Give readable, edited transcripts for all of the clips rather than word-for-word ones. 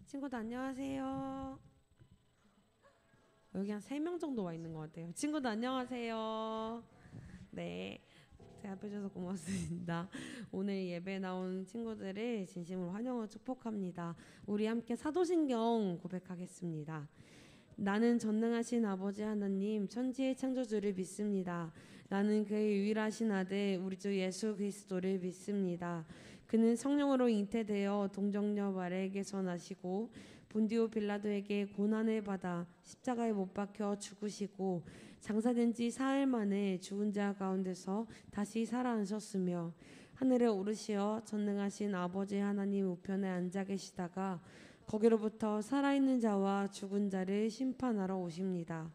친구들 안녕하세요. 여기 한 3명 정도 와 있는 것 같아요. 친구들 안녕하세요. 네, 대답해주셔서 고맙습니다. 오늘 예배 나온 친구들을 진심으로 환영하고 축복합니다. 우리 함께 사도신경 고백하겠습니다. 나는 전능하신 아버지 하나님 천지의 창조주를 믿습니다. 나는 그의 유일하신 아들 우리 주 예수 그리스도를 믿습니다. 그는 성령으로 잉태되어 동정녀 마리아에게서 나시고 본디오 빌라도에게 고난을 받아 십자가에 못 박혀 죽으시고 장사된 지 사흘 만에 죽은 자 가운데서 다시 살아나셨으며 하늘에 오르시어 전능하신 아버지 하나님 우편에 앉아 계시다가 거기로부터 살아있는 자와 죽은 자를 심판하러 오십니다.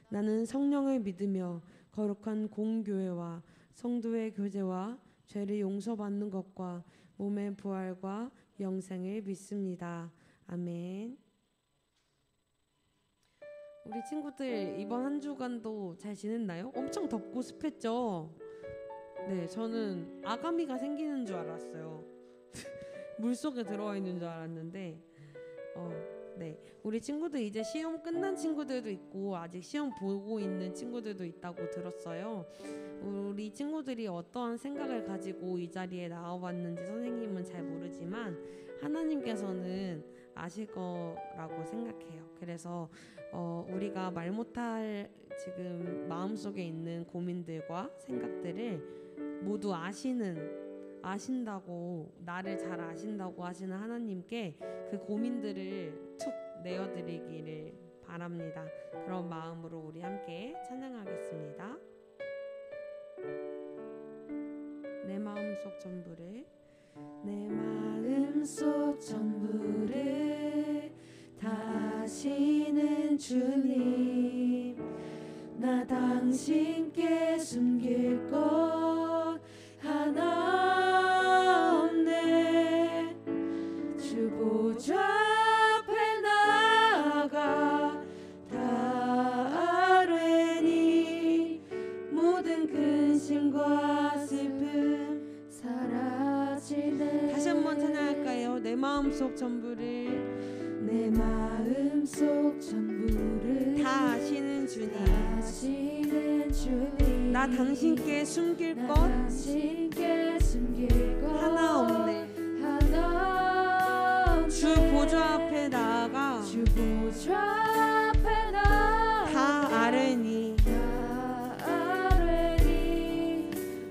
나는 성령을 믿으며 거룩한 공교회와 성도의 교제와 죄를 용서받는 것과 몸의 부활과 영생을 믿습니다. 아멘. 우리 친구들 이번 한 주간도 잘 지냈나요? 엄청 덥고 습했죠? 네, 저는 아가미가 생기는 줄 알았어요. 물속에 들어와 있는 줄 알았는데 네, 우리 친구들 이제 시험 끝난 친구들도 있고 아직 시험 보고 있는 친구들도 있다고 들었어요. 우리 친구들이 어떠한 생각을 가지고 이 자리에 나와봤는지 선생님은 잘 모르지만 하나님께서는 아실 거라고 생각해요. 그래서 우리가 말 못할 지금 마음속에 있는 고민들과 생각들을 모두 아신다고, 나를 잘 아신다고 하시는 하나님께 그 고민들을 툭 내어드리기를 바랍니다. 그런 마음으로 우리 함께 찬양하겠습니다. 내 마음속 전부를 다 아시는 주님, 나 당신께 숨길 것 하나 없네. 주 보좌 앞에 나아가 다 아뢰니 모든 근심과 슬픔 사라지네. 다시 한번 찬양할까요? 내 마음속 전부를 다 아시는 주님, 나 당신께 숨길 것 하나 없네. 주 보좌 앞에 나아가 다 아뢰니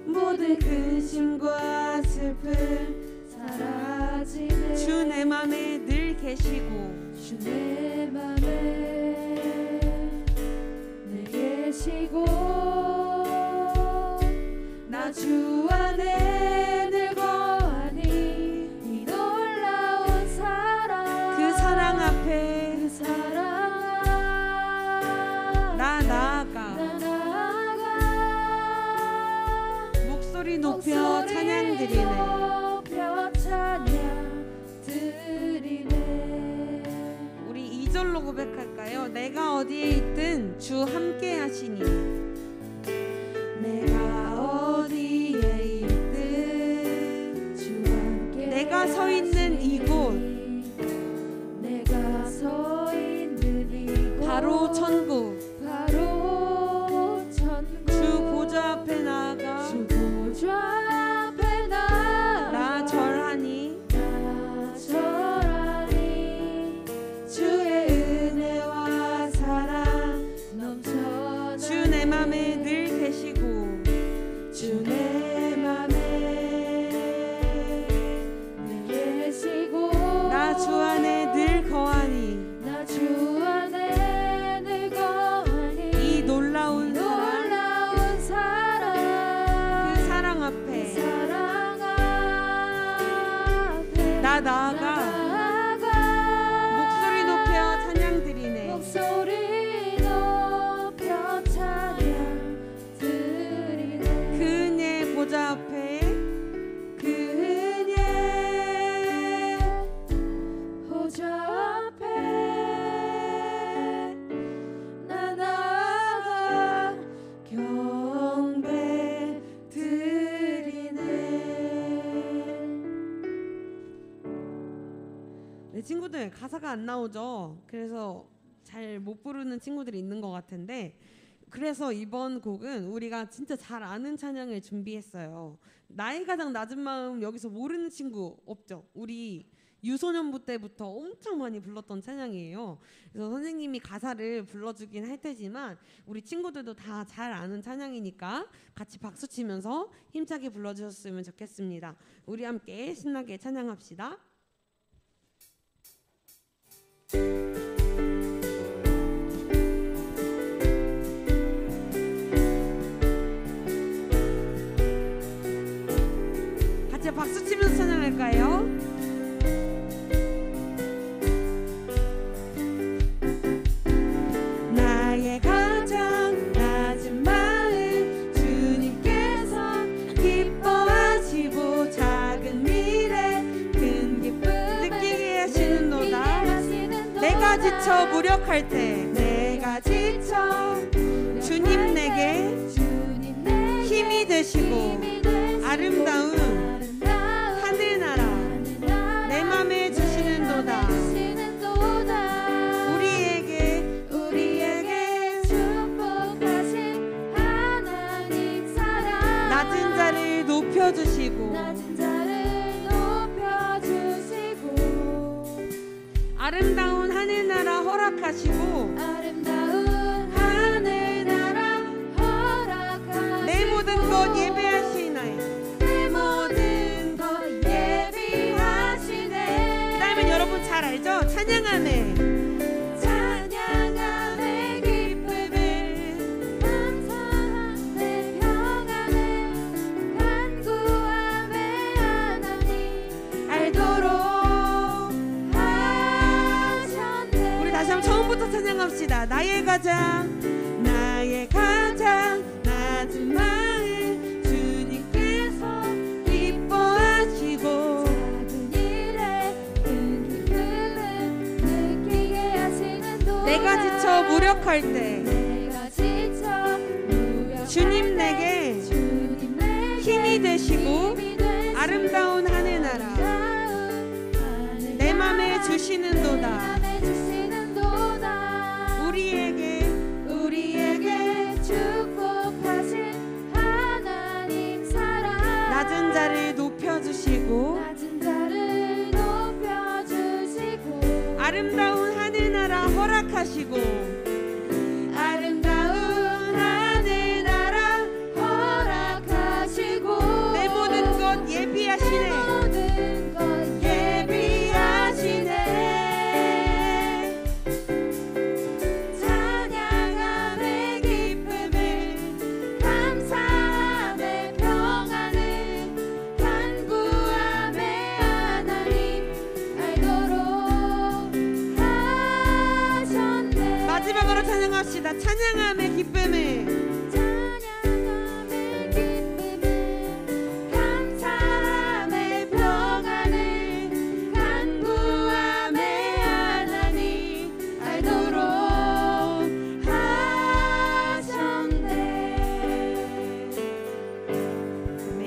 모든 근심과 슬픔 사라지네. 주 내 맘에 늘 계시고 나 주 안에 늘 거하니 이 놀라운 사랑, 그 사랑 앞에 나 나아가 목소리 높여 찬양 드리네. 우리 2절로 고백할까요? 내가 어디에 있든 주 함께 하시니. 내가 어디에 있든 주 함께, 내가 서 있는 이곳 바로 천국, 주 보좌 앞에 나아가 나 절하니 주의 은혜와 사랑 넘쳐. 주 내 맘에 늘 계시고 주 내 맘에 늘 계시고 나 주 안에 늘 거하니 이 놀라운 사랑, 그 사랑 앞에 나 나아가 목소리 높여 찬양 드리네. 그 은혜의 보좌 앞에 나 나아가 경배 드리네. 내 친구들 가사가 안 나오죠. 그래서 잘 못 부르는 친구들이 있는 것 같은데, 그래서 이번 곡은 우리가 진짜 잘 아는 찬양을 준비했어요. 나의 가장 낮은 마음 여기서 모르는 친구 없죠? 우리 유소년부 때부터 엄청 많이 불렀던 찬양이에요. 그래서 선생님이 가사를 불러주긴 할 테지만 우리 친구들도 다 잘 아는 찬양이니까 같이 박수 치면서 힘차게 불러주셨으면 좋겠습니다. 우리 함께 신나게 찬양합시다. 같이 박수 치면서 찬양할까요? 나의 가장 낮은 마음 주님께서 기뻐하시고 작은 일에 큰 기쁨 느끼게 하시는도다. 내가 지쳐 무력할 때 내가 지쳐 주님 내게 힘이 되시고 아름다운 하늘나라 내 맘에 주시는도다. 우리에게 축복하신 하나님 사랑 낮은 자를 높여주시고 아름다운 하늘나라 허락하시고 내 모든 것 예배하시나이. 그다음에 여러분 잘 알죠? 찬양하네. 기쁨을 감사함에 평안에 간구함에 하나님 알도록 하셨네. 우리 다시 한번 처음부터 찬양합시다. 나의 가장 낮은 마음 주님께서 기뻐하시고 작은 일에 큰 기쁨을 느끼게 하시는도다. 내가 지쳐 무력할 때 주님 내게 힘이 되시고 아름다운 하늘나라 내 맘에 주시는도다. 우리에게 축복하신 하나님 사랑 낮은 자를 높여주시고 아름다운 하늘나라 허락하시고 내 모든 것 예비하시네. 찬양함의 기쁨을 감사함의 평안을 간구함의 하나님 알도록 하셨네. 마지막으로 찬양합시다. 찬양함의 기쁨을 찬양함의 기쁨을 감사함의 평안을 간구함의 하나님 알도록 하셨네. 네.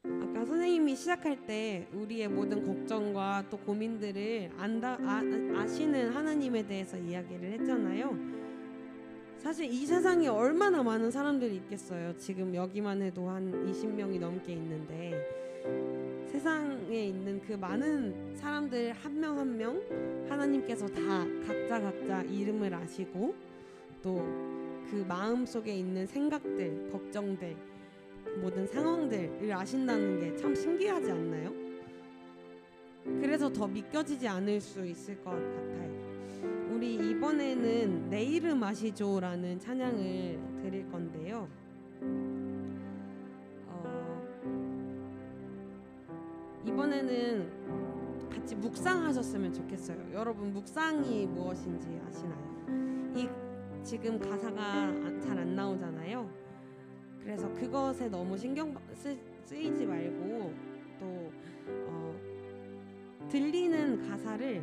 아까 선생님이 시작할 때 우리의 모든 걱정과 또 고민들을 아시는 하나님에 대해서 이야기를 했잖아요. 사실 이 세상에 얼마나 많은 사람들이 있겠어요. 지금 여기만 해도 한 20명이 넘게 있는데 세상에 있는 그 많은 사람들 한 명 한 명 하나님께서 다 각자 이름을 아시고 또 그 마음속에 있는 생각들, 걱정들, 모든 상황들을 아신다는 게 참 신기하지 않나요? 그래서 더 믿겨지지 않을 수 있을 것 같아요. 우리 이번에는 내 이름 아시죠라는 찬양을 드릴 건데요. 이번에는 같이 묵상하셨으면 좋겠어요. 여러분 묵상이 무엇인지 아시나요? 지금 가사가 잘 안 나오잖아요. 그래서 그것에 너무 신경 쓰이지 말고 또 들리는 가사를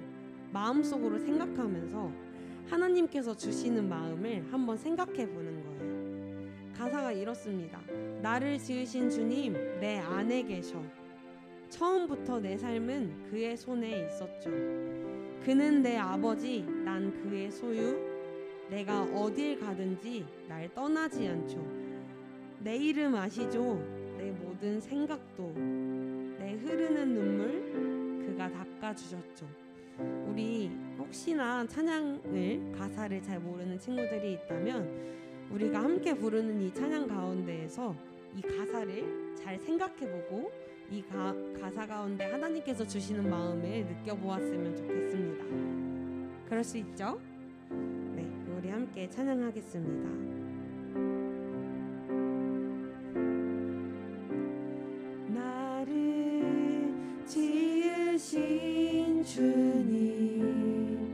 마음속으로 생각하면서 하나님께서 주시는 마음을 한번 생각해 보는 거예요. 가사가 이렇습니다. 나를 지으신 주님 내 안에 계셔. 처음부터 내 삶은 그의 손에 있었죠. 그는 내 아버지, 난 그의 소유. 내가 어딜 가든지 날 떠나지 않죠. 내 이름 아시죠? 내 모든 생각도, 내 흐르는 눈물 그가 닦아주셨죠. 우리 혹시나 찬양을 가사를 잘 모르는 친구들이 있다면 우리가 함께 부르는 이 찬양 가운데에서 이 가사를 잘 생각해보고 이 가사 가운데 하나님께서 주시는 마음을 느껴보았으면 좋겠습니다. 그럴 수 있죠? 네, 우리 함께 찬양하겠습니다. 나를 지으신 주님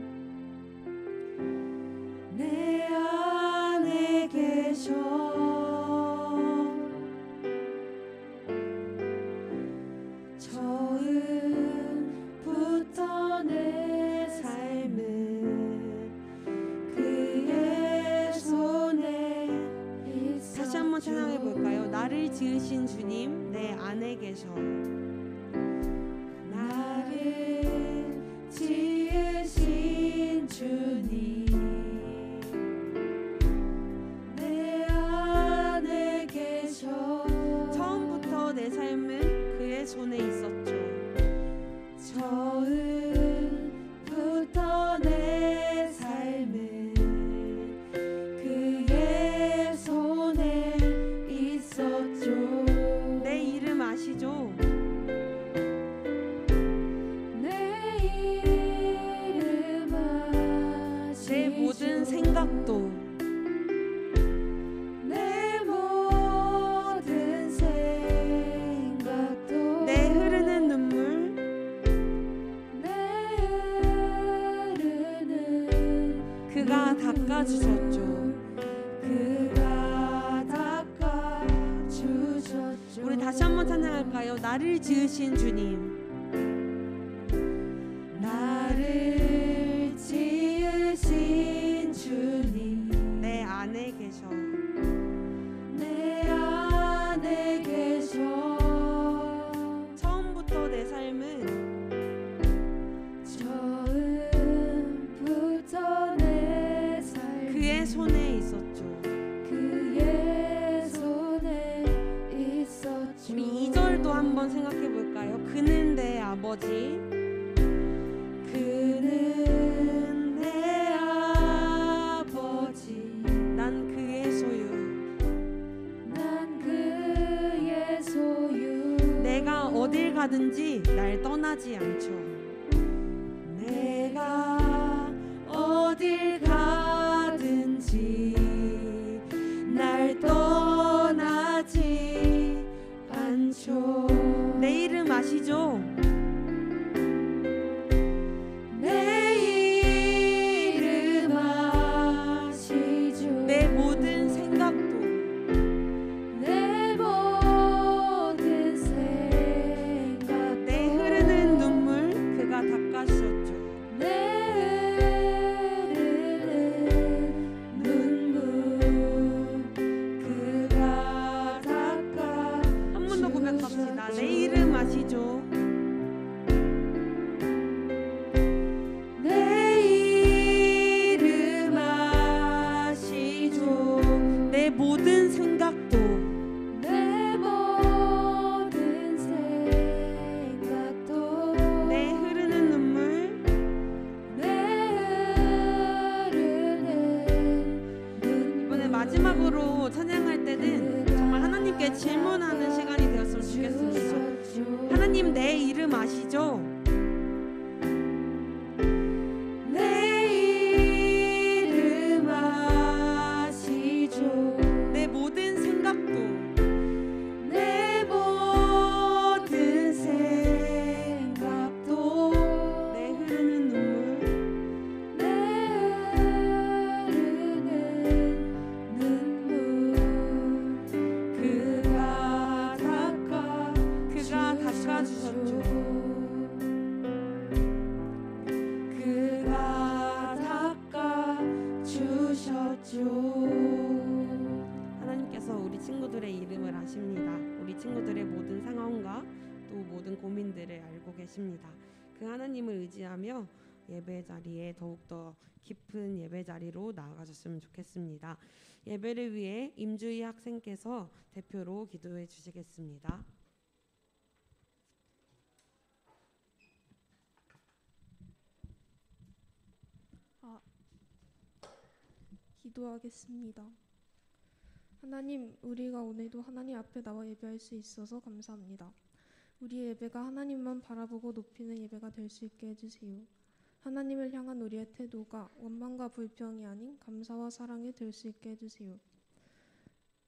내 안에 계셔. 처음부터 내 삶은 그의 손에 있었죠. 다시 한번 찬양해 볼까요? 나를 지으신 주님 내 안에 계셔. 나를 지으신 주님 내 안에 계셔. 처음부터 내 삶은 그의 손에 있었죠. 처음부터 내 삶은 그의 손에 있었죠. 내 이름 아시죠? 내 이름 아시죠? 내 모든 생각도, 내 모든 생각도, 내 흐르는 눈물 그가 닦아주셨죠. 그가 닦아주셨죠. 우리 다시 한번 찬양할까요? 나를 지으신 주님 나를 지으신 주님 내 안에 계셔. 내 안에 계셔. 처음부터 내 삶은 그의 손에 있었죠. 그의 손에 있었죠. 우리 2절도 한번 생각해 볼까요? 그는 내 아버지, 그는 내 아버지, 난 그의 소유, 난 그의 소유. 내가 어딜 가든지 날 떠나지 않죠. 내가 어딜 가든지 날 떠나지 않죠. 내 이름 아시죠? 내 이름 아시죠? 내 모든 생각도, 내 모든 생각, 내 흐르는 눈물 그가 닦아주셨죠. 내 이름 아시죠? 내 이름 아시죠? 내 모든 생각도, 내 모든 생각도, 내 흐르는 눈물, 내 흐르는 눈물. 이번에 마지막으로 찬양할 때는 정말 하나님께 질문하는 시간이 되었으면 좋겠습니다. 하나님 내 이름 아시죠? 내 이름 아시죠? 내 모든 생각도, 내 모든 생각도, 내 흐르는 눈물, 내 흐르는 눈물 그가 닦아주셨죠. 친구들의 이름을 아십니다. 우리 친구들의 모든 상황과 또 모든 고민들을 알고 계십니다. 그 하나님을 의지하며 예배 자리에 더욱더 깊은 예배 자리로 나아가셨으면 좋겠습니다. 예배를 위해 임주희 학생께서 대표로 기도해 주시겠습니다. 기도하겠습니다. 하나님, 우리가 오늘도 하나님 앞에 나와 예배할 수 있어서 감사합니다. 우리의 예배가 하나님만 바라보고 높이는 예배가 될 수 있게 해주세요. 하나님을 향한 우리의 태도가 원망과 불평이 아닌 감사와 사랑이 될 수 있게 해주세요.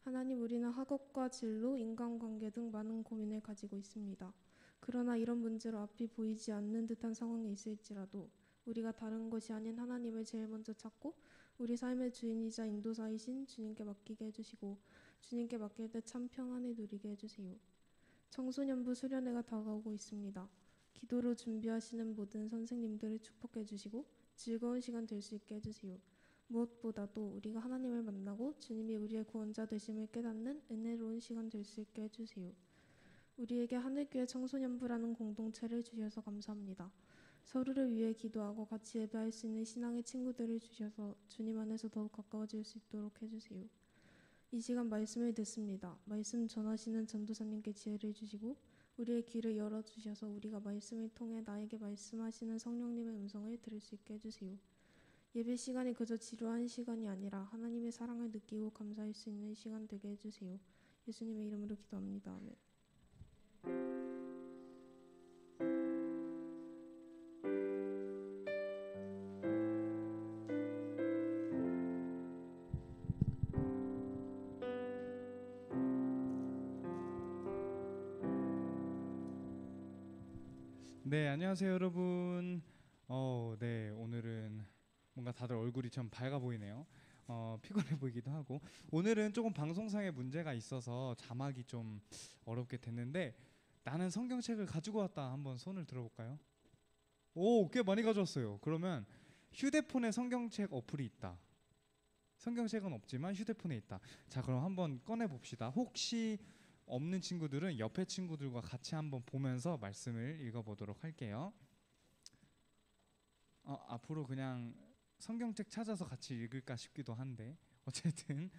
하나님, 우리는 학업과 진로, 인간관계 등 많은 고민을 가지고 있습니다. 그러나 이런 문제로 앞이 보이지 않는 듯한 상황이 있을지라도 우리가 다른 것이 아닌 하나님을 제일 먼저 찾고 우리 삶의 주인이자 인도자이신 주님께 맡기게 해주시고 주님께 맡길 때 참 평안을 누리게 해주세요. 청소년부 수련회가 다가오고 있습니다. 기도로 준비하시는 모든 선생님들을 축복해 주시고 즐거운 시간 될 수 있게 해주세요. 무엇보다도 우리가 하나님을 만나고 주님이 우리의 구원자 되심을 깨닫는 은혜로운 시간 될 수 있게 해주세요. 우리에게 하늘교회 청소년부라는 공동체를 주셔서 감사합니다. 서로를 위해 기도하고 같이 예배할 수 있는 신앙의 친구들을 주셔서 주님 안에서 더욱 가까워질 수 있도록 해주세요. 이 시간 말씀을 듣습니다. 말씀 전하시는 전도사님께 지혜를 주시고 우리의 귀를 열어주셔서 우리가 말씀을 통해 나에게 말씀하시는 성령님의 음성을 들을 수 있게 해주세요. 예배 시간이 그저 지루한 시간이 아니라 하나님의 사랑을 느끼고 감사할 수 있는 시간 되게 해주세요. 예수님의 이름으로 기도합니다. 아멘. 네, 안녕하세요 여러분. 네, 오늘은 뭔가 다들 얼굴이 좀 밝아 보이네요. 피곤해 보이기도 하고 오늘은 조금 방송상의 문제가 있어서 자막이 좀 어렵게 됐는데 나는 성경책을 가지고 왔다. 한번 손을 들어볼까요? 오, 꽤 많이 가져왔어요. 그러면 휴대폰에 성경책 어플이 있다. 성경책은 없지만 휴대폰에 있다. 자, 그럼 한번 꺼내 봅시다. 혹시 없는 친구들은 옆에 친구들과 같이 한번 보면서 말씀을 읽어보도록 할게요. 앞으로 그냥 성경책 찾아서 같이 읽을까 싶기도 한데 어쨌든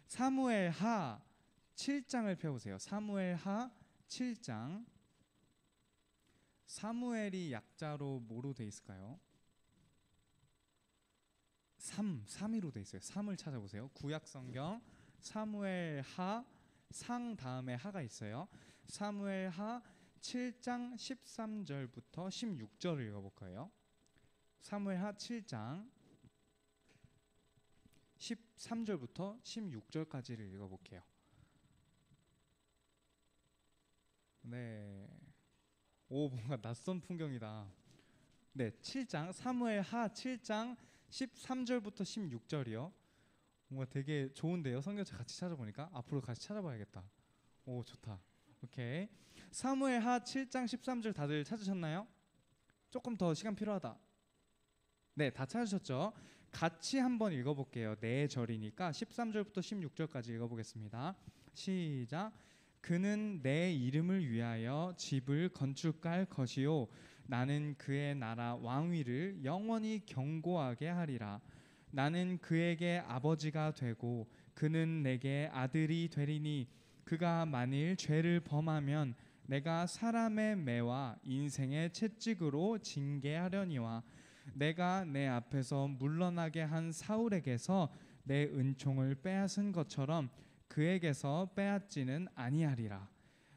사무엘하 7장을 펴보세요. 사무엘하 7장. 사무엘이 약자로 뭐로 돼 있을까요? 3위로 돼 있어요. 3을 찾아보세요. 구약성경 사무엘하 상 다음에 하가 있어요. 사무엘하 7장 13절부터 16절을 읽어볼 거예요. 사무엘하 7장 13절부터 16절까지를 읽어볼게요. 네, 오, 뭔가 낯선 풍경이다. 네, 7장 사무엘하 7장 13절부터 16절이요. 뭔가 되게 좋은데요. 성경책 같이 찾아보니까 앞으로 같이 찾아봐야겠다. 오, 좋다. 오케이. 사무엘하 7장 13절 다들 찾으셨나요? 조금 더 시간 필요하다. 네, 다 찾으셨죠? 같이 한번 읽어볼게요. 네 절이니까 13절부터 16절까지 읽어보겠습니다. 시작. 그는 내 이름을 위하여 집을 건축할 것이요 나는 그의 나라 왕위를 영원히 견고하게 하리라. 나는 그에게 아버지가 되고 그는 내게 아들이 되리니 그가 만일 죄를 범하면 내가 사람의 매와 인생의 채찍으로 징계하려니와 내가 내 앞에서 물러나게 한 사울에게서 내 은총을 빼앗은 것처럼 그에게서 빼앗지는 아니하리라.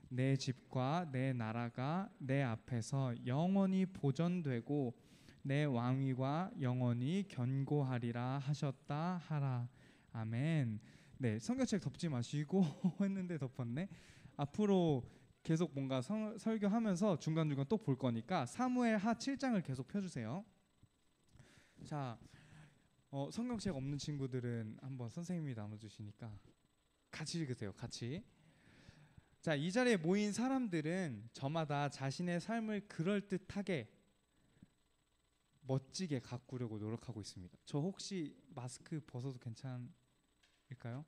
내 집과 내 나라가 내 앞에서 영원히 보존되고 내 왕위가 영원히 견고하리라 하셨다 하라. 아멘. 네, 성경책 덮지 마시고 했는데 덮었네. 앞으로 계속 뭔가 설교하면서 중간중간 또 볼 거니까 사무엘하 7장을 계속 펴주세요. 자, 성경책 없는 친구들은 한번 선생님이 나눠주시니까 같이 읽으세요. 같이. 자, 이 자리에 모인 사람들은 저마다 자신의 삶을 그럴듯하게 멋지게 가꾸려고 노력하고 있습니다. 저 혹시 마스크 벗어도 괜찮을까요?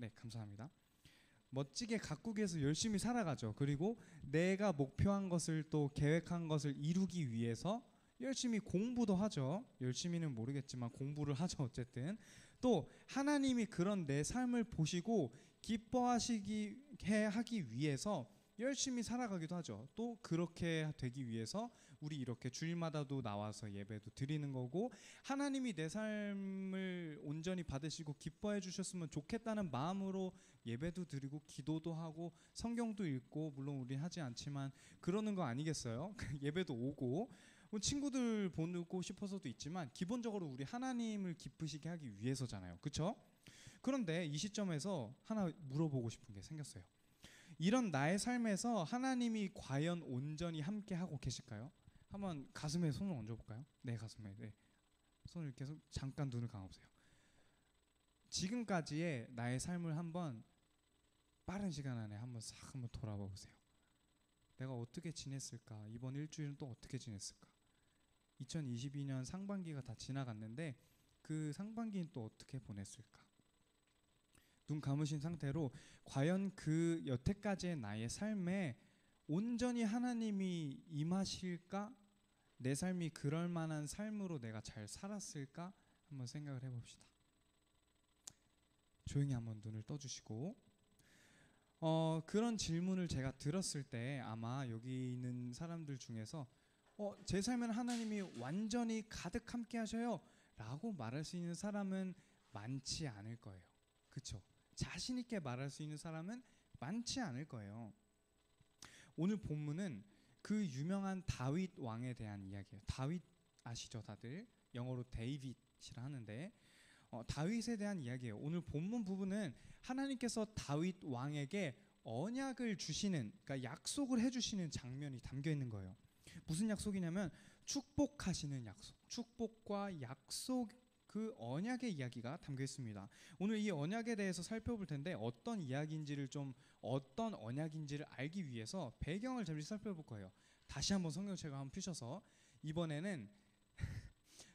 네, 감사합니다. 멋지게 가꾸기 위해서 열심히 살아가죠. 그리고 내가 목표한 것을 또 계획한 것을 이루기 위해서 열심히 공부도 하죠. 열심히는 모르겠지만 공부를 하죠. 어쨌든 또 하나님이 그런 내 삶을 보시고 기뻐하시게 하기 위해서 열심히 살아가기도 하죠. 또 그렇게 되기 위해서 우리 이렇게 주일마다도 나와서 예배도 드리는 거고, 하나님이 내 삶을 온전히 받으시고 기뻐해 주셨으면 좋겠다는 마음으로 예배도 드리고 기도도 하고 성경도 읽고, 물론 우린 하지 않지만 그러는 거 아니겠어요? 예배도 오고 뭐 친구들 보고 싶어서도 있지만 기본적으로 우리 하나님을 기쁘시게 하기 위해서잖아요. 그렇죠? 그런데 이 시점에서 하나 물어보고 싶은 게 생겼어요. 이런 나의 삶에서 하나님이 과연 온전히 함께 하고 계실까요? 한번 가슴에 손을 얹어볼까요? 네, 가슴에. 네. 손을 이렇게 잠깐 눈을 감아보세요. 지금까지의 나의 삶을 한번 빠른 시간 안에 한번 돌아봐 보세요. 내가 어떻게 지냈을까? 이번 일주일은 또 어떻게 지냈을까? 2022년 상반기가 다 지나갔는데 그 상반기는 또 어떻게 보냈을까? 눈 감으신 상태로 과연 그 여태까지의 나의 삶에 온전히 하나님이 임하실까? 내 삶이 그럴 만한 삶으로 내가 잘 살았을까? 한번 생각을 해봅시다. 조용히 한번 눈을 떠주시고, 그런 질문을 제가 들었을 때 아마 여기 있는 사람들 중에서 제 삶에는 하나님이 완전히 가득 함께 하셔요 라고 말할 수 있는 사람은 많지 않을 거예요. 그렇죠? 자신 있게 말할 수 있는 사람은 많지 않을 거예요. 오늘 본문은 그 유명한 다윗 왕에 대한 이야기예요. 다윗 아시죠 다들? 영어로 데이빗이라 하는데 다윗에 대한 이야기예요. 오늘 본문 부분은 하나님께서 다윗 왕에게 언약을 주시는, 그러니까 약속을 해주시는 장면이 담겨 있는 거예요. 무슨 약속이냐면 축복하시는 약속, 축복과 약속, 그 언약의 이야기가 담겨 있습니다. 오늘 이 언약에 대해서 살펴볼 텐데 어떤 이야기인지를 어떤 언약인지를 알기 위해서 배경을 잠시 살펴볼 거예요. 다시 한번 성경책을 한번 펴셔서 이번에는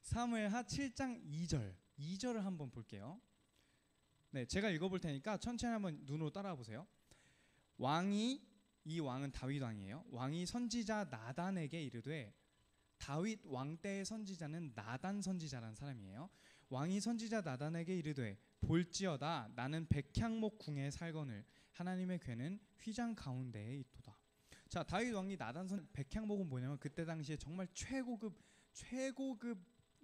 사무엘하 7장 2절을 한번 볼게요. 네, 제가 읽어볼 테니까 천천히 한번 눈으로 따라와 보세요. 이 왕은 다윗 왕이에요. 왕이 선지자 나단에게 이르되, 다윗 왕 때의 선지자는 나단 선지자라는 사람이에요. 왕이 선지자 나단에게 이르되, 볼지어다 나는 백향목 궁에 살거늘 하나님의 궤는 휘장 가운데에 있도다. 자, 다윗 왕이 백향목은 뭐냐면 그때 당시에 정말 최고급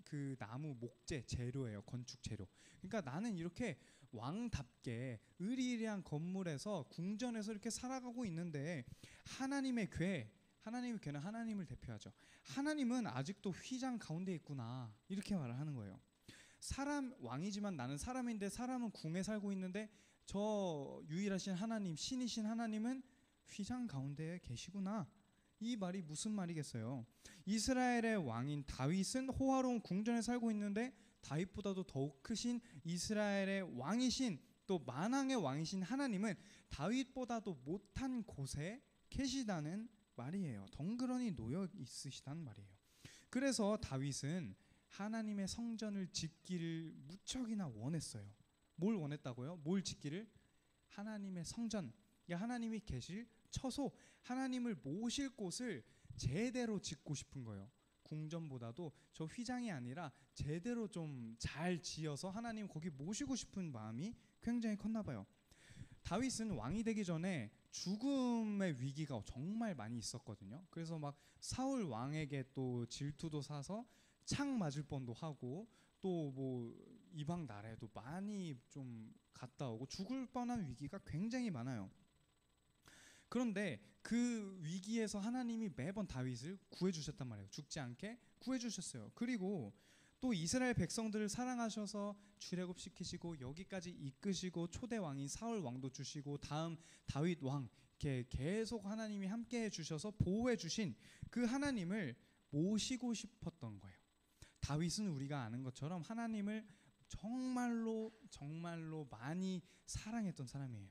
그 나무 목재 재료예요. 건축 재료. 그러니까 나는 이렇게 왕답게 으리으리한 건물에서 궁전에서 이렇게 살아가고 있는데 하나님의 궤는 하나님을 대표하죠. 하나님은 아직도 휘장 가운데 있구나, 이렇게 말을 하는 거예요. 왕이지만 나는 사람인데 사람은 궁에 살고 있는데 저 유일하신 하나님, 신이신 하나님은 휘장 가운데에 계시구나. 이 말이 무슨 말이겠어요? 이스라엘의 왕인 다윗은 호화로운 궁전에 살고 있는데 다윗보다도 더욱 크신 이스라엘의 왕이신, 또 만왕의 왕이신 하나님은 다윗보다도 못한 곳에 계시다는 말이에요. 덩그러니 놓여 있으시단 말이에요. 그래서 다윗은 하나님의 성전을 짓기를 무척이나 원했어요. 뭘 원했다고요? 뭘 짓기를? 하나님의 성전, 하나님이 계실 처소, 하나님을 모실 곳을 제대로 짓고 싶은 거예요. 궁전보다도 저 휘장이 아니라 제대로 좀 잘 지어서 하나님 거기 모시고 싶은 마음이 굉장히 컸나 봐요. 다윗은 왕이 되기 전에 죽음의 위기가 정말 많이 있었거든요. 그래서 막 사울 왕에게 또 질투도 사서 창 맞을 뻔도 하고, 또 뭐 이방 나라에도 많이 좀 갔다 오고 죽을 뻔한 위기가 굉장히 많아요. 그런데 그 위기에서 하나님이 매번 다윗을 구해주셨단 말이에요. 죽지 않게 구해주셨어요. 그리고 또 이스라엘 백성들을 사랑하셔서 출애굽시키시고 여기까지 이끄시고 초대 왕인 사울 왕도 주시고 다음 다윗 왕, 이렇게 계속 하나님이 함께해 주셔서 보호해 주신 그 하나님을 모시고 싶었던 거예요. 다윗은 우리가 아는 것처럼 하나님을 정말로 많이 사랑했던 사람이에요.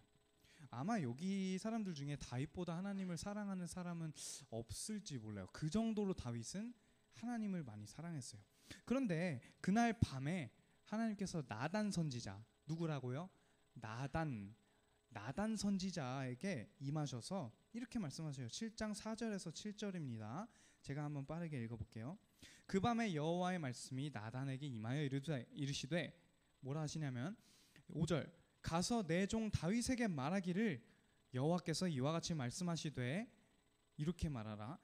아마 여기 사람들 중에 다윗보다 하나님을 사랑하는 사람은 없을지 몰라요. 그 정도로 다윗은 하나님을 많이 사랑했어요. 그런데 그날 밤에 하나님께서 나단 선지자, 누구라고요? 나단 선지자에게 임하셔서 이렇게 말씀하세요. 7장 4절에서 7절입니다. 제가 한번 빠르게 읽어볼게요. 그 밤에 여호와의 말씀이 나단에게 임하여 이르시되 뭐라 하시냐면 5절 가서 내 종 다윗에게 말하기를 여호와께서 이와 같이 말씀하시되 이렇게 말하라.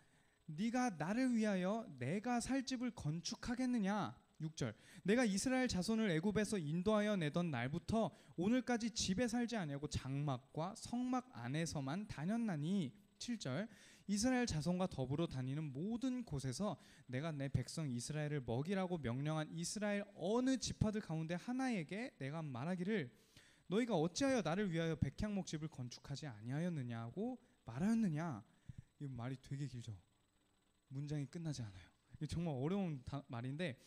네가 나를 위하여 내가 살 집을 건축하겠느냐. 6절 내가 이스라엘 자손을 애굽에서 인도하여 내던 날부터 오늘까지 집에 살지 아니하고 장막과 성막 안에서만 다녔나니. 7절 이스라엘 자손과 더불어 다니는 모든 곳에서 내가 내 백성 이스라엘을 먹이라고 명령한 이스라엘 어느 지파들 가운데 하나에게 내가 말하기를 너희가 어찌하여 나를 위하여 백향목집을 건축하지 아니하였느냐고 말하였느냐. 이 말이 되게 길죠. 문장이 끝나지 않아요. 이게 정말 어려운 말인데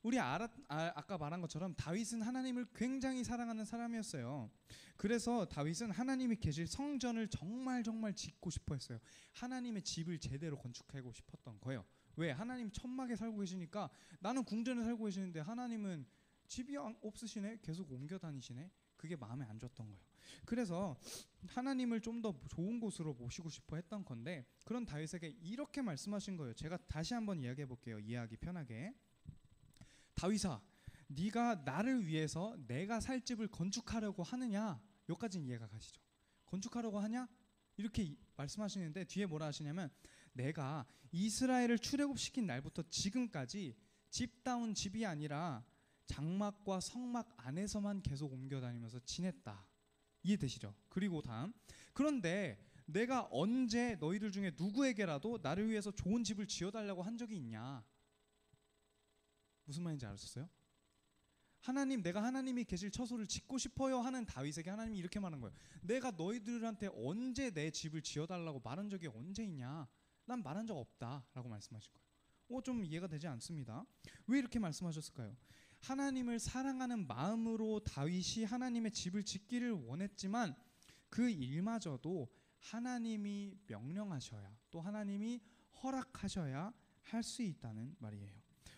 우리 아까 말한 것처럼 다윗은 하나님을 굉장히 사랑하는 사람이었어요. 그래서 다윗은 하나님이 계실 성전을 정말 짓고 싶어 했어요. 하나님의 집을 제대로 건축하고 싶었던 거예요. 왜? 하나님 천막에 살고 계시니까 나는 궁전에 살고 계시는데 하나님은 집이 없으시네? 계속 옮겨 다니시네? 그게 마음에 안 줬던 거예요. 그래서 하나님을 좀 더 좋은 곳으로 모시고 싶어 했던 건데 그런 다윗에게 이렇게 말씀하신 거예요. 제가 다시 한번 이야기해 볼게요. 이해하기 편하게. 다윗아, 네가 나를 위해서 내가 살 집을 건축하려고 하느냐? 여기까지는 이해가 가시죠? 건축하려고 하냐? 이렇게 말씀하시는데 뒤에 뭐라 하시냐면 내가 이스라엘을 출애굽시킨 날부터 지금까지 집다운 집이 아니라 장막과 성막 안에서만 계속 옮겨 다니면서 지냈다. 이해되시죠? 그리고 다음 그런데 내가 언제 너희들 중에 누구에게라도 나를 위해서 좋은 집을 지어달라고 한 적이 있냐? 무슨 말인지 알았어요? 하나님, 내가 하나님이 계실 처소를 짓고 싶어요 하는 다윗에게 하나님이 이렇게 말한 거예요. 내가 너희들한테 언제 내 집을 지어달라고 말한 적이 언제 있냐? 난 말한 적 없다 라고 말씀하신 거예요. 좀 이해가 되지 않습니다. 왜 이렇게 말씀하셨을까요? 하나님을 사랑하는 마음으로 다윗이 하나님의 집을 짓기를 원했지만 그 일마저도 하나님이 명령하셔야 또 하나님이 허락하셔야 할 수 있다는 말이에요.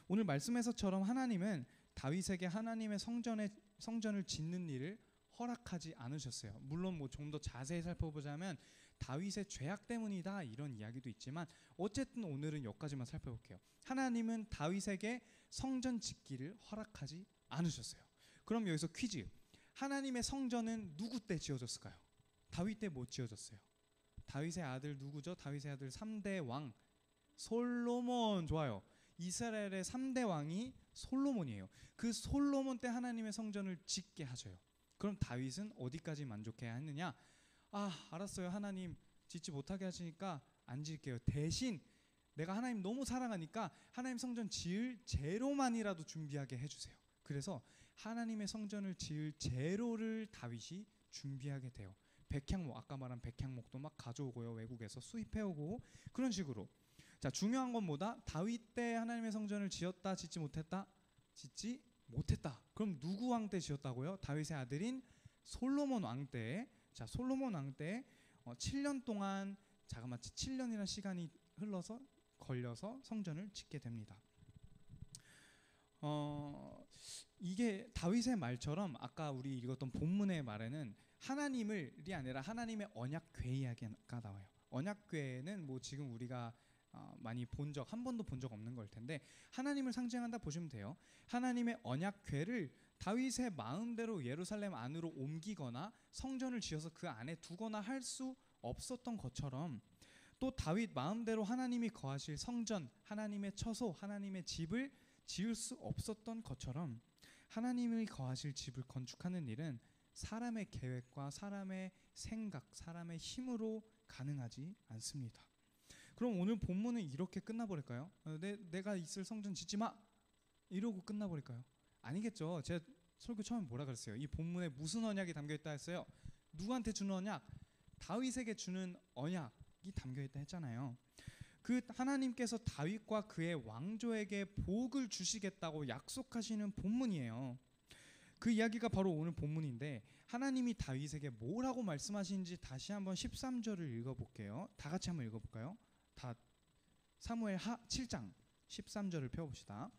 오늘 말씀에서처럼 하나님은 다윗에게 하나님의 성전을 짓는 일을 허락하지 않으셨어요. 물론 뭐 좀 더 자세히 살펴보자면 다윗의 죄악 때문이다 이런 이야기도 있지만 어쨌든 오늘은 여기까지만 살펴볼게요. 하나님은 다윗에게 성전 짓기를 허락하지 않으셨어요. 그럼 여기서 퀴즈. 하나님의 성전은 누구 때 지어졌을까요? 다윗 때 못 지어졌어요. 다윗의 아들 누구죠? 다윗의 아들 3대 왕 솔로몬. 좋아요. 이스라엘의 3대 왕이 솔로몬이에요. 그 솔로몬 때 하나님의 성전을 짓게 하셔요. 그럼 다윗은 어디까지 만족해야 했느냐? 알았어요. 하나님 짓지 못하게 하시니까 안 짓게요. 대신 내가 하나님 너무 사랑하니까 하나님 성전 지을 재료만이라도 준비하게 해주세요. 그래서 하나님의 성전을 지을 재료를 다윗이 준비하게 돼요. 백향목, 아까 말한 백향목도 막 가져오고요. 외국에서 수입해오고 그런 식으로. 자, 중요한 건 뭐다? 다윗 때 하나님의 성전을 지었다, 짓지 못했다? 짓지 못했다. 그럼 누구 왕 때 지었다고요? 다윗의 아들인 솔로몬 왕 때. 자, 솔로몬 왕 때 7년 동안 자그마치 7년이라는 시간이 걸려서 성전을 짓게 됩니다. 이게 다윗의 말처럼 아까 우리 읽었던 본문의 말에는 하나님을이 아니라 하나님의 언약궤 이야기가 나와요. 언약궤는 뭐 지금 우리가 많이 한 번도 본 적 없는 걸 텐데 하나님을 상징한다 보시면 돼요. 하나님의 언약궤를 다윗의 마음대로 예루살렘 안으로 옮기거나 성전을 지어서 그 안에 두거나 할 수 없었던 것처럼 또 다윗 마음대로 하나님이 거하실 성전, 하나님의 처소, 하나님의 집을 지을 수 없었던 것처럼 하나님이 거하실 집을 건축하는 일은 사람의 계획과 사람의 생각, 사람의 힘으로 가능하지 않습니다. 그럼 오늘 본문은 이렇게 끝나버릴까요? 내가 있을 성전 짓지 마! 이러고 끝나버릴까요? 아니겠죠. 제가 설교 처음에 뭐라 그랬어요? 이 본문에 무슨 언약이 담겨있다 했어요? 누구한테 주는 언약? 다윗에게 주는 언약이 담겨있다 했잖아요. 그 하나님께서 다윗과 그의 왕조에게 복을 주시겠다고 약속하시는 본문이에요. 그 이야기가 바로 오늘 본문인데 하나님이 다윗에게 뭐라고 말씀하시는지 다시 한번 13절을 읽어볼게요. 다 같이 한번 읽어볼까요? 다 사무엘 하 7장 13절을 펴봅시다.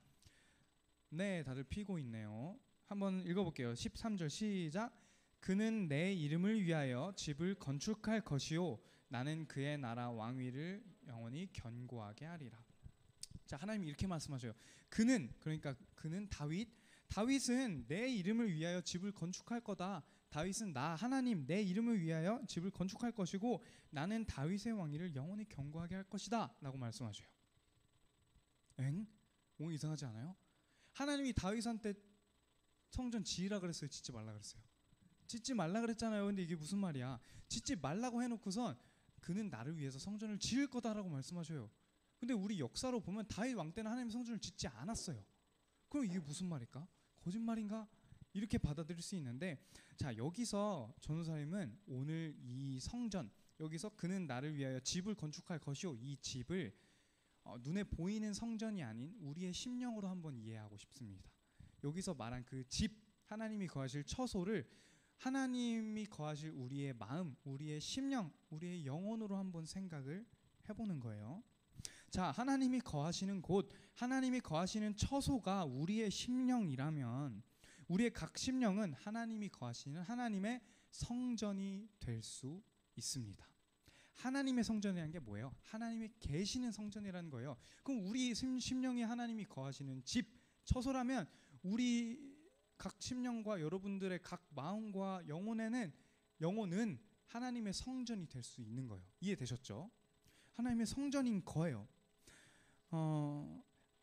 네, 다들 피고 있네요. 한번 읽어볼게요. 13절 시작. 그는 내 이름을 위하여 집을 건축할 것이요 나는 그의 나라 왕위를 영원히 견고하게 하리라. 자, 하나님이 이렇게 말씀하셔요. 그는, 그러니까 그는 다윗은 내 이름을 위하여 집을 건축할 거다. 다윗은 나 하나님 내 이름을 위하여 집을 건축할 것이고 나는 다윗의 왕위를 영원히 견고하게 할 것이다 라고 말씀하셔요. 엥? 뭔가 이상하지 않아요? 하나님이 다윗한테 성전 지으라 그랬어요? 짓지 말라 그랬어요? 짓지 말라 그랬잖아요. 근데 이게 무슨 말이야? 짓지 말라고 해놓고선 그는 나를 위해서 성전을 지을 거다라고 말씀하셔요. 근데 우리 역사로 보면 다윗 왕 때는 하나님 성전을 짓지 않았어요. 그럼 이게 무슨 말일까? 거짓말인가? 이렇게 받아들일 수 있는데, 자, 여기서 전도사님은 오늘 이 성전, 여기서 그는 나를 위하여 집을 건축할 것이요, 이 집을 눈에 보이는 성전이 아닌 우리의 심령으로 한번 이해하고 싶습니다. 여기서 말한 그 집, 하나님이 거하실 처소를 하나님이 거하실 우리의 마음, 우리의 심령, 우리의 영혼으로 한번 생각을 해보는 거예요. 자, 하나님이 거하시는 곳, 하나님이 거하시는 처소가 우리의 심령이라면 우리의 각 심령은 하나님이 거하시는 하나님의 성전이 될 수 있습니다. 하나님의 성전이라는 게 뭐예요? 하나님이 계시는 성전이라는 거예요. 그럼 우리 심령이 하나님이 거하시는 집, 처소라면 우리 각 심령과 여러분들의 각 마음과 영혼은 하나님의 성전이 될 수 있는 거예요. 이해되셨죠? 하나님의 성전인 거예요.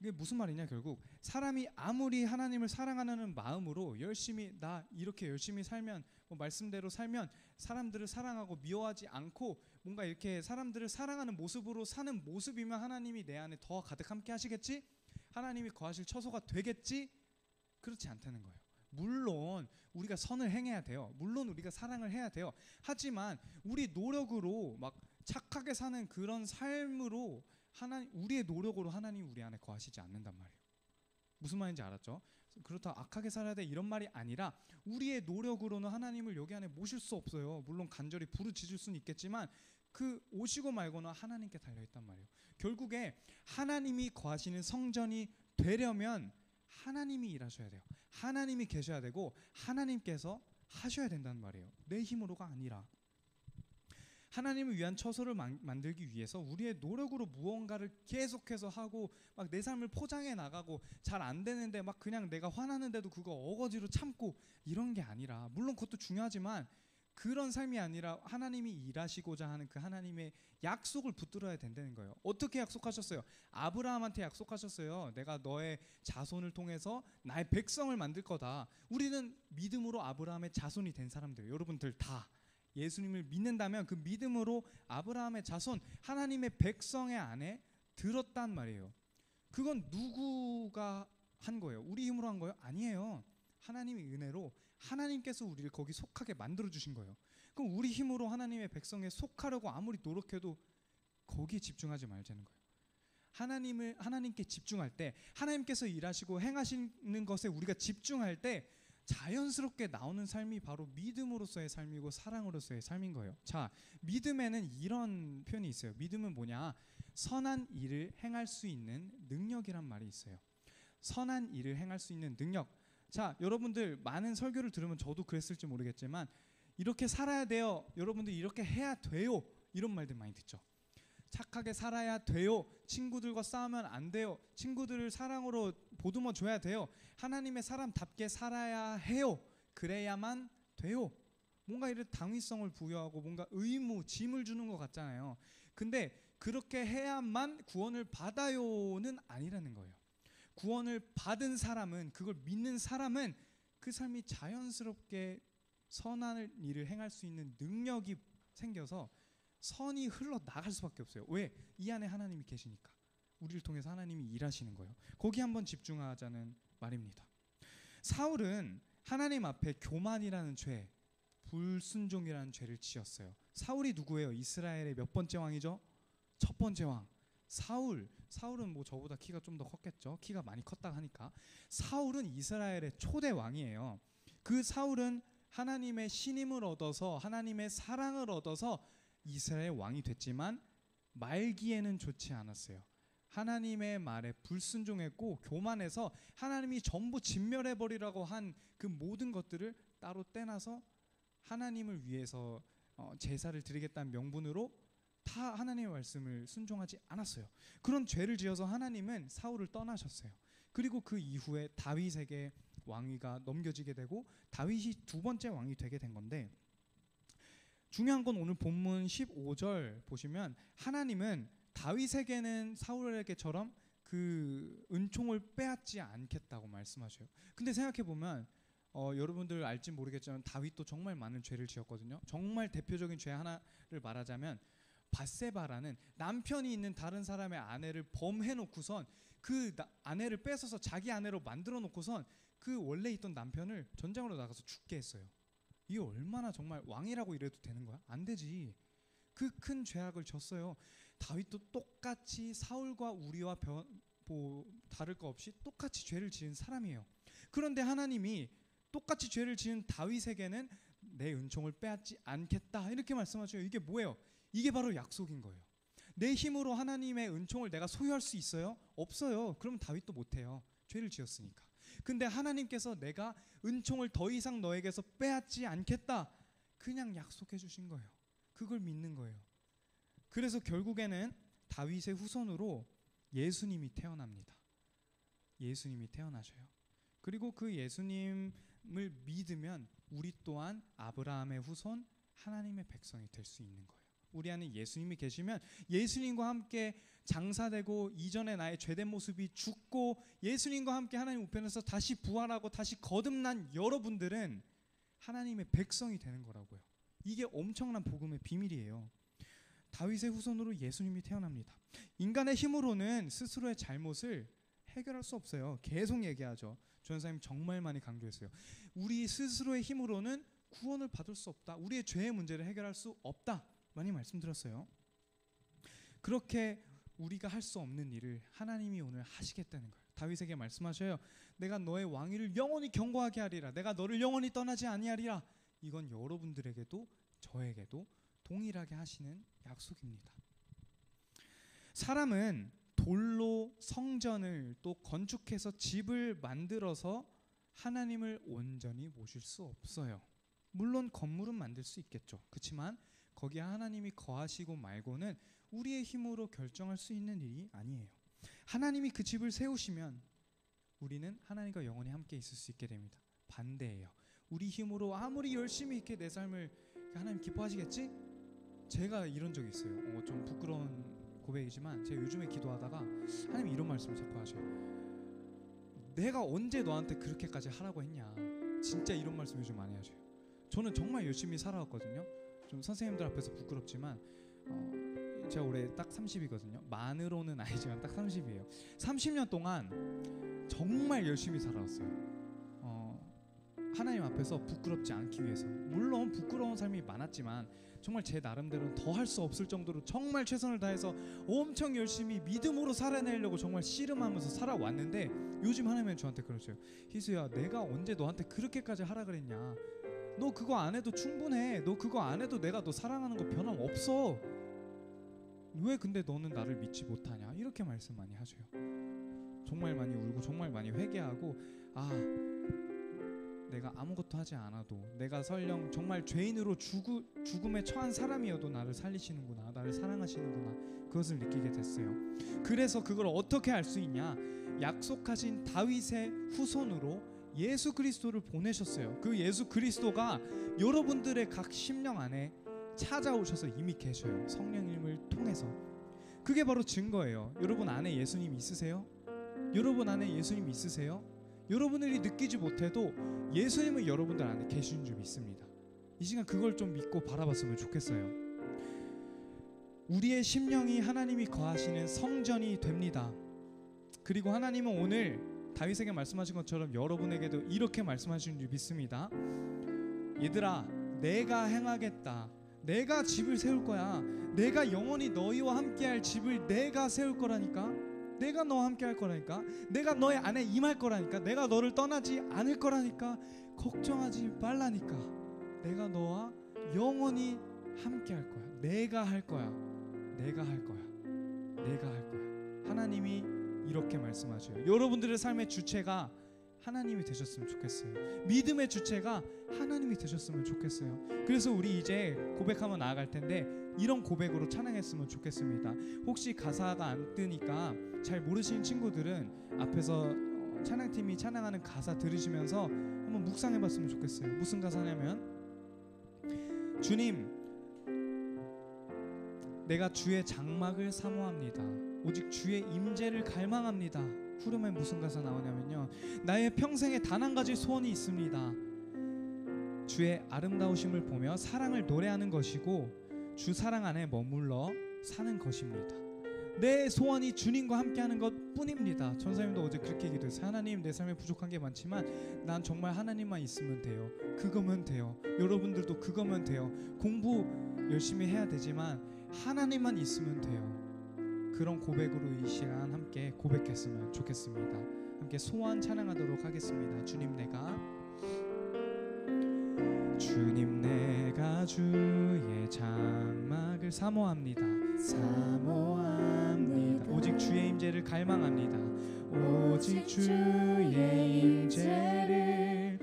이게 무슨 말이냐, 결국 사람이 아무리 하나님을 사랑하는 마음으로 열심히 나 이렇게 열심히 살면, 말씀대로 살면, 사람들을 사랑하고 미워하지 않고 뭔가 이렇게 사람들을 사랑하는 모습으로 사는 모습이면 하나님이 내 안에 더 가득 함께 하시겠지? 하나님이 거하실 처소가 되겠지? 그렇지 않다는 거예요. 물론 우리가 선을 행해야 돼요. 물론 우리가 사랑을 해야 돼요. 하지만 우리 노력으로 막 착하게 사는 그런 삶으로 우리의 노력으로 하나님이 우리 안에 거하시지 않는단 말이에요. 무슨 말인지 알았죠? 그렇다고 악하게 살아야 돼 이런 말이 아니라 우리의 노력으로는 하나님을 여기 안에 모실 수 없어요. 물론 간절히 부르짖을 수는 있겠지만 그 오시고 말고는 하나님께 달려있단 말이에요. 결국에 하나님이 거하시는 성전이 되려면 하나님이 일하셔야 돼요. 하나님이 계셔야 되고 하나님께서 하셔야 된다는 말이에요. 내 힘으로가 아니라. 하나님을 위한 처소를 만들기 위해서 우리의 노력으로 무언가를 계속해서 하고 막 내 삶을 포장해 나가고 잘 안 되는데 막 그냥 내가 화나는데도 그거 어거지로 참고 이런 게 아니라, 물론 그것도 중요하지만 그런 삶이 아니라 하나님이 일하시고자 하는 그 하나님의 약속을 붙들어야 된다는 거예요. 어떻게 약속하셨어요? 아브라함한테 약속하셨어요. 내가 너의 자손을 통해서 나의 백성을 만들 거다. 우리는 믿음으로 아브라함의 자손이 된 사람들, 여러분들 다 예수님을 믿는다면 그 믿음으로 아브라함의 자손, 하나님의 백성의 안에 들었단 말이에요. 그건 누구가 한 거예요? 우리 힘으로 한 거예요? 아니에요. 하나님의 은혜로 하나님께서 우리를 거기 속하게 만들어 주신 거예요. 그럼 우리 힘으로 하나님의 백성에 속하려고 아무리 노력해도 거기에 집중하지 말자는 거예요. 하나님께 집중할 때, 하나님께서 일하시고 행하시는 것에 우리가 집중할 때 자연스럽게 나오는 삶이 바로 믿음으로서의 삶이고 사랑으로서의 삶인 거예요. 자, 믿음에는 이런 표현이 있어요. 믿음은 뭐냐? 선한 일을 행할 수 있는 능력이란 말이 있어요. 선한 일을 행할 수 있는 능력. 자, 여러분들 많은 설교를 들으면 저도 그랬을지 모르겠지만 이렇게 살아야 돼요. 여러분들 이렇게 해야 돼요. 이런 말들 많이 듣죠. 착하게 살아야 돼요. 친구들과 싸우면 안 돼요. 친구들을 사랑으로 보듬어 줘야 돼요. 하나님의 사람답게 살아야 해요. 그래야만 돼요. 뭔가 이런 당위성을 부여하고 뭔가 의무, 짐을 주는 것 같잖아요. 근데 그렇게 해야만 구원을 받아요는 아니라는 거예요. 구원을 받은 사람은, 그걸 믿는 사람은 그 삶이 자연스럽게 선한 일을 행할 수 있는 능력이 생겨서 선이 흘러 나갈 수밖에 없어요. 왜? 이 안에 하나님이 계시니까. 우리를 통해서 하나님이 일하시는 거예요. 거기 한번 집중하자는 말입니다. 사울은 하나님 앞에 교만이라는 죄, 불순종이라는 죄를 지었어요. 사울이 누구예요? 이스라엘의 몇 번째 왕이죠? 첫 번째 왕. 사울은 뭐 저보다 키가 좀 더 컸겠죠. 키가 많이 컸다 하니까. 사울은 이스라엘의 초대 왕이에요. 그 사울은 하나님의 신임을 얻어서, 하나님의 사랑을 얻어서 이스라엘 왕이 됐지만 말기에는 좋지 않았어요. 하나님의 말에 불순종했고 교만해서 하나님이 전부 진멸해버리라고 한 그 모든 것들을 따로 떼놔서 하나님을 위해서 제사를 드리겠다는 명분으로 다 하나님의 말씀을 순종하지 않았어요. 그런 죄를 지어서 하나님은 사울을 떠나셨어요. 그리고 그 이후에 다윗에게 왕위가 넘겨지게 되고 다윗이 두 번째 왕이 되게 된 건데, 중요한 건 오늘 본문 15절 보시면 하나님은 다윗에게는 사울에게처럼 그 은총을 빼앗지 않겠다고 말씀하셔요. 근데 생각해 보면 여러분들 알지 모르겠지만 다윗도 정말 많은 죄를 지었거든요. 정말 대표적인 죄 하나를 말하자면 밧세바라는 남편이 있는 다른 사람의 아내를 범해 놓고선 그 아내를 뺏어서 자기 아내로 만들어 놓고선 그 원래 있던 남편을 전장으로 나가서 죽게 했어요. 이게 얼마나 정말 왕이라고 이래도 되는 거야? 안 되지. 그 큰 죄악을 졌어요. 다윗도 똑같이 사울과 우리와 다를 거 없이 똑같이 죄를 지은 사람이에요. 그런데 하나님이 똑같이 죄를 지은 다윗에게는 내 은총을 빼앗지 않겠다 이렇게 말씀하셔요. 이게 뭐예요? 이게 바로 약속인 거예요. 내 힘으로 하나님의 은총을 내가 소유할 수 있어요? 없어요. 그럼 다윗도 못해요. 죄를 지었으니까. 근데 하나님께서 내가 은총을 더 이상 너에게서 빼앗지 않겠다 그냥 약속해 주신 거예요. 그걸 믿는 거예요. 그래서 결국에는 다윗의 후손으로 예수님이 태어납니다. 예수님이 태어나셔요. 그리고 그 예수님을 믿으면 우리 또한 아브라함의 후손 하나님의 백성이 될 수 있는 거예요. 우리 안에 예수님이 계시면 예수님과 함께 장사되고 이전에 나의 죄된 모습이 죽고 예수님과 함께 하나님 우편에서 다시 부활하고 다시 거듭난 여러분들은 하나님의 백성이 되는 거라고요. 이게 엄청난 복음의 비밀이에요. 다윗의 후손으로 예수님이 태어납니다. 인간의 힘으로는 스스로의 잘못을 해결할 수 없어요. 계속 얘기하죠. 조연사님 정말 많이 강조했어요. 우리 스스로의 힘으로는 구원을 받을 수 없다. 우리의 죄의 문제를 해결할 수 없다. 많이 말씀드렸어요. 그렇게 우리가 할 수 없는 일을 하나님이 오늘 하시겠다는 거예요. 다윗에게 말씀하셔요. 내가 너의 왕위를 영원히 경고하게 하리라. 내가 너를 영원히 떠나지 아니하리라. 이건 여러분들에게도 저에게도 동일하게 하시는 약속입니다. 사람은 돌로 성전을 또 건축해서 집을 만들어서 하나님을 온전히 모실 수 없어요. 물론 건물은 만들 수 있겠죠. 그렇지만 거기에 하나님이 거하시고 말고는 우리의 힘으로 결정할 수 있는 일이 아니에요. 하나님이 그 집을 세우시면 우리는 하나님과 영원히 함께 있을 수 있게 됩니다. 반대예요. 우리 힘으로 아무리 열심히 있게 내 삶을 하나님 기뻐하시겠지? 제가 이런 적이 있어요. 좀 부끄러운 고백이지만 제가 요즘에 기도하다가 하나님 이런 말씀을 자꾸 하셔요. 내가 언제 너한테 그렇게까지 하라고 했냐. 진짜 이런 말씀 요즘 많이 하셔요. 저는 정말 열심히 살아왔거든요. 좀 선생님들 앞에서 부끄럽지만 제가 올해 딱 30이거든요. 만으로는 아니지만 딱 30이에요. 30년 동안 정말 열심히 살아왔어요. 하나님 앞에서 부끄럽지 않기 위해서. 물론 부끄러운 삶이 많았지만 정말 제 나름대로는 더 할 수 없을 정도로 정말 최선을 다해서 엄청 열심히 믿음으로 살아내려고 정말 씨름하면서 살아왔는데 요즘 하나님은 저한테 그러셔요. 희수야, 내가 언제 너한테 그렇게까지 하라 그랬냐. 너 그거 안 해도 충분해. 너 그거 안 해도 내가 너 사랑하는 거 변함없어. 왜 근데 너는 나를 믿지 못하냐. 이렇게 말씀 많이 하셔요. 정말 많이 울고 정말 많이 회개하고 내가 아무것도 하지 않아도 내가 설령 정말 죄인으로 죽음에 처한 사람이어도 나를 살리시는구나, 나를 사랑하시는구나, 그것을 느끼게 됐어요. 그래서 그걸 어떻게 알 수 있냐. 약속하신 다윗의 후손으로 예수 그리스도를 보내셨어요. 그 예수 그리스도가 여러분들의 각 심령 안에 찾아오셔서 이미 계셔요. 성령님을 통해서. 그게 바로 증거예요. 여러분 안에 예수님 있으세요? 여러분 안에 예수님 있으세요? 여러분들이 느끼지 못해도 예수님은 여러분들 안에 계신 줄 믿습니다. 이 시간 그걸 좀 믿고 바라봤으면 좋겠어요. 우리의 심령이 하나님이 거하시는 성전이 됩니다. 그리고 하나님은 오늘 다윗에게 말씀하신 것처럼 여러분에게도 이렇게 말씀하시는 줄 믿습니다. 얘들아, 내가 행하겠다. 내가 집을 세울 거야. 내가 영원히 너희와 함께할 집을 내가 세울 거라니까. 내가 너와 함께 할 거라니까. 내가 너의 안에 임할 거라니까. 내가 너를 떠나지 않을 거라니까. 걱정하지 말라니까. 내가 너와 영원히 함께 할 거야. 내가 할 거야. 내가 할 거야. 내가 할 거야. 하나님이 이렇게 말씀하셔요. 여러분들의 삶의 주체가 하나님이 되셨으면 좋겠어요. 믿음의 주체가 하나님이 되셨으면 좋겠어요. 그래서 우리 이제 고백하며 나아갈 텐데 이런 고백으로 찬양했으면 좋겠습니다. 혹시 가사가 안 뜨니까 잘 모르시는 친구들은 앞에서 찬양팀이 찬양하는 가사 들으시면서 한번 묵상해봤으면 좋겠어요. 무슨 가사냐면, 주님, 내가 주의 장막을 사모합니다. 오직 주의 임재를 갈망합니다. 후렴에 무슨 가사 나오냐면요, 나의 평생에 단 한 가지 소원이 있습니다. 주의 아름다우심을 보며 사랑을 노래하는 것이고 주 사랑 안에 머물러 사는 것입니다. 내 소원이 주님과 함께하는 것뿐입니다. 전사님도 어제 그렇게 기도했어요. 하나님, 내 삶에 부족한 게 많지만 난 정말 하나님만 있으면 돼요. 그거면 돼요. 여러분들도 그거면 돼요. 공부 열심히 해야 되지만 하나님만 있으면 돼요. 그런 고백으로 이 시간 함께 고백했으면 좋겠습니다. 함께 소원 찬양하도록 하겠습니다. 주님, 내가 주의 장막을 사모합니다. 오직 주의 임재를 갈망합니다. 오직 주의 임재를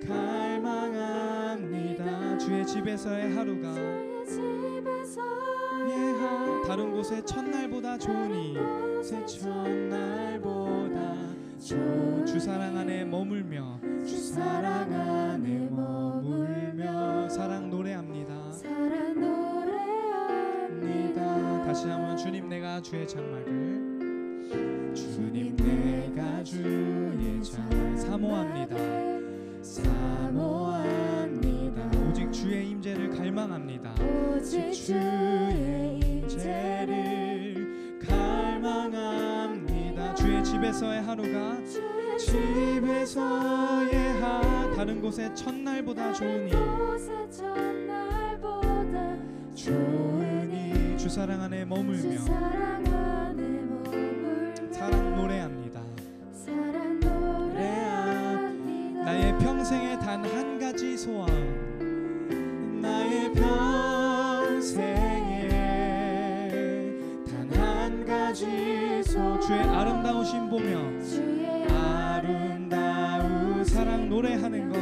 갈망합니다. 주의 집에서의 하루가 다른 곳의 첫날보다 좋으니 주 사랑 안에 머물며 사랑 노래합니다. 다시 한번, 주님, 내가 주의 장막을 사모합니다. 오직 주의 임재를 갈망합니다. 오직 주의 임재를 갈망합니다. 주의 집에서의 하루가 다른 곳의 첫날보다 좋으니 주 사랑 안에 머물며 사랑 노래합니다. 나의 평생에 단 한 가지 소원, 나의 평생에 단 한 가지 소원, 주의 아름다우심 보며 사랑 노래하는 것,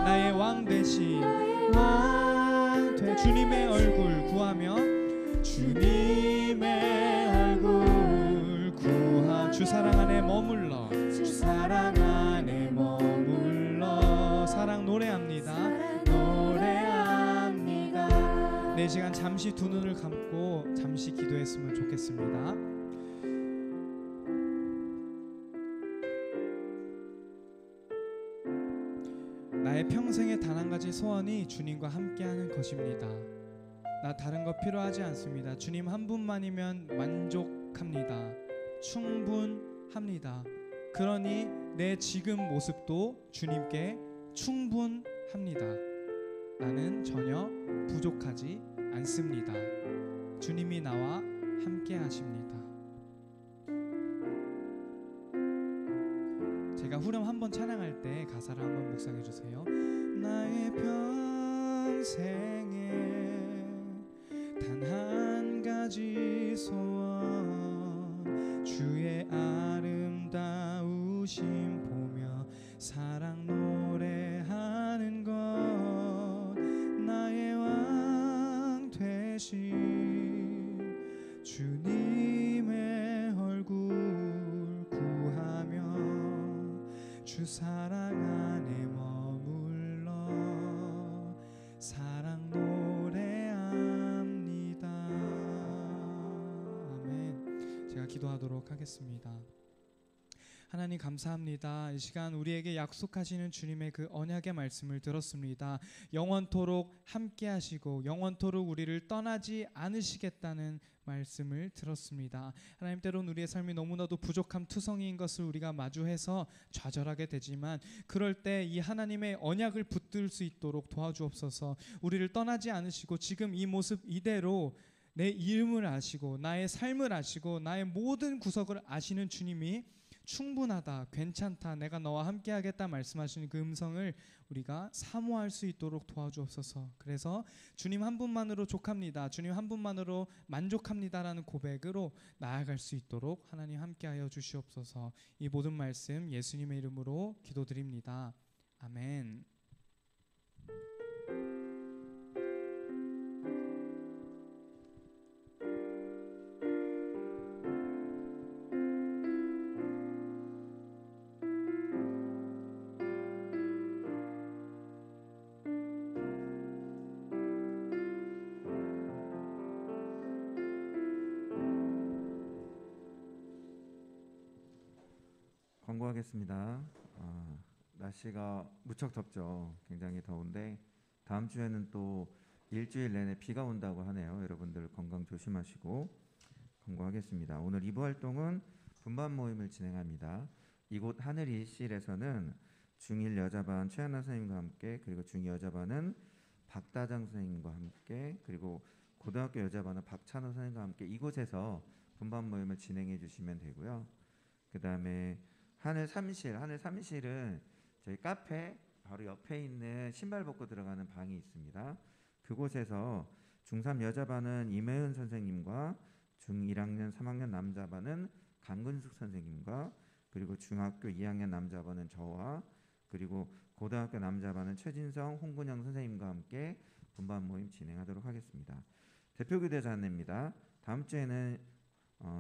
나의 왕 되신 주님의 얼굴 구하며 주 사랑 안에 머물러 사랑 노래합니다. 네 시간 잠시 두 눈을 감고 잠시 기도했으면 좋겠습니다. 나의 평생에 단 한 가지 소원이 주님과 함께하는 것입니다. 나 다른 거 필요하지 않습니다. 주님 한 분만이면 만족합니다. 충분합니다. 그러니 내 지금 모습도 주님께 충분합니다. 나는 전혀 부족하지 않습니다. 주님이 나와 함께 하십니다. 제가 후렴 한번 찬양할 때 가사를 한번 묵상해 주세요. 나의 평생에 단 한 가지 소원, 주의 아름다우심 보며 사랑 노래하는 것, 나의 왕 되신 주님의 얼굴 구하며 주 사랑 안에 머물러 사랑 노래합니다. 아멘. 제가 기도하도록 하겠습니다. 하나님 감사합니다. 이 시간 우리에게 약속하시는 주님의 그 언약의 말씀을 들었습니다. 영원토록 함께 하시고 영원토록 우리를 떠나지 않으시겠다는 말씀을 들었습니다. 하나님, 때론 우리의 삶이 너무나도 부족함 투성이인 것을 우리가 마주해서 좌절하게 되지만 그럴 때 이 하나님의 언약을 붙들 수 있도록 도와주옵소서. 우리를 떠나지 않으시고 지금 이 모습 이대로 내 이름을 아시고 나의 삶을 아시고 나의 모든 구석을 아시는 주님이 충분하다, 괜찮다, 내가 너와 함께하겠다 말씀하시는 그 음성을 우리가 사모할 수 있도록 도와주옵소서. 그래서 주님 한 분만으로 족합니다, 주님 한 분만으로 만족합니다라는 고백으로 나아갈 수 있도록 하나님 함께하여 주시옵소서. 이 모든 말씀 예수님의 이름으로 기도드립니다. 아멘. 광고하겠습니다. 날씨가 무척 덥죠. 굉장히 더운데 다음 주에는 또 일주일 내내 비가 온다고 하네요. 여러분들 건강 조심하시고 광고하겠습니다. 오늘 2부 활동은 분반 모임을 진행합니다. 이곳 하늘일실에서는 중1 여자반 최하나 선생님과 함께, 그리고 중2 여자반은 박다정 선생님과 함께, 그리고 고등학교 여자반은 박찬호 선생님과 함께 이곳에서 분반 모임을 진행해 주시면 되고요. 그 다음에 하늘 3실은 저희 카페 바로 옆에 있는 신발 벗고 들어가는 방이 있습니다. 그곳에서 중3 여자반은 임혜은 선생님과 중1학년 3학년 남자반은 강근숙 선생님과, 그리고 중학교 2학년 남자반은 저와, 그리고 고등학교 남자반은 최진성, 홍근영 선생님과 함께 분반 모임 진행하도록 하겠습니다. 대표 교대자 안내입니다. 다음 주에는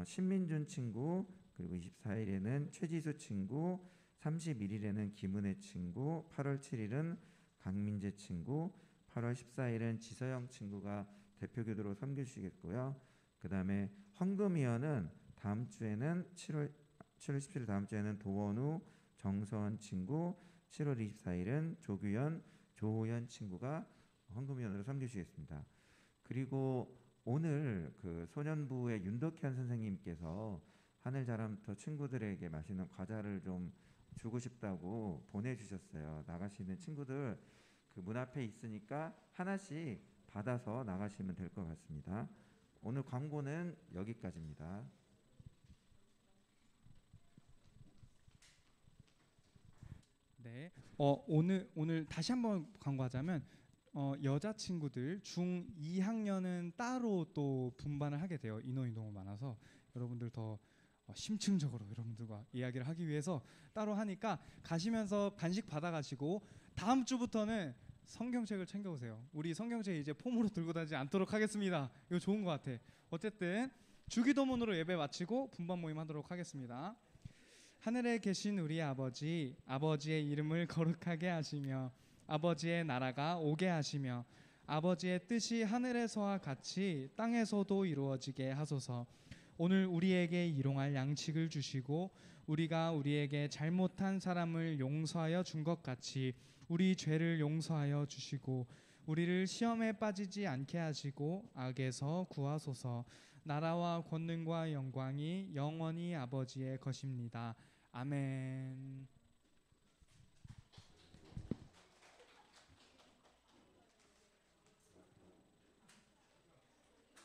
신민준 친구, 그리고 24일에는 최지수 친구, 31일에는 김은혜 친구, 8월 7일은 강민재 친구, 8월 14일은 지서영 친구가 대표 교도로 섬겨주시겠고요. 그 다음에 헌금위원은 다음 주에는 7월 17일 다음 주에는 도원우, 정서원 친구, 7월 24일은 조규현, 조호연 친구가 헌금위원으로 섬겨주시겠습니다. 그리고 오늘 그 소년부의 윤덕현 선생님께서 하늘자람터 친구들에게 맛있는 과자를 좀 주고 싶다고 보내주셨어요. 나가시는 친구들 그 문 앞에 있으니까 하나씩 받아서 나가시면 될 것 같습니다. 오늘 광고는 여기까지입니다. 네. 오늘 다시 한번 광고하자면 여자 친구들 중 2학년은 따로 또 분반을 하게 돼요. 인원이 너무 많아서 여러분들 더 심층적으로 여러분들과 이야기를 하기 위해서 따로 하니까 가시면서 간식 받아가시고 다음 주부터는 성경책을 챙겨오세요. 우리 성경책 이제 폼으로 들고 다니지 않도록 하겠습니다. 이거 좋은 것 같아. 어쨌든 주기도문으로 예배 마치고 분반 모임 하도록 하겠습니다. 하늘에 계신 우리 아버지, 아버지의 이름을 거룩하게 하시며 아버지의 나라가 오게 하시며 아버지의 뜻이 하늘에서와 같이 땅에서도 이루어지게 하소서. 오늘 우리에게 일용할 양식을 주시고 우리가 우리에게 잘못한 사람을 용서하여 준 것 같이 우리 죄를 용서하여 주시고 우리를 시험에 빠지지 않게 하시고 악에서 구하소서. 나라와 권능과 영광이 영원히 아버지의 것입니다. 아멘.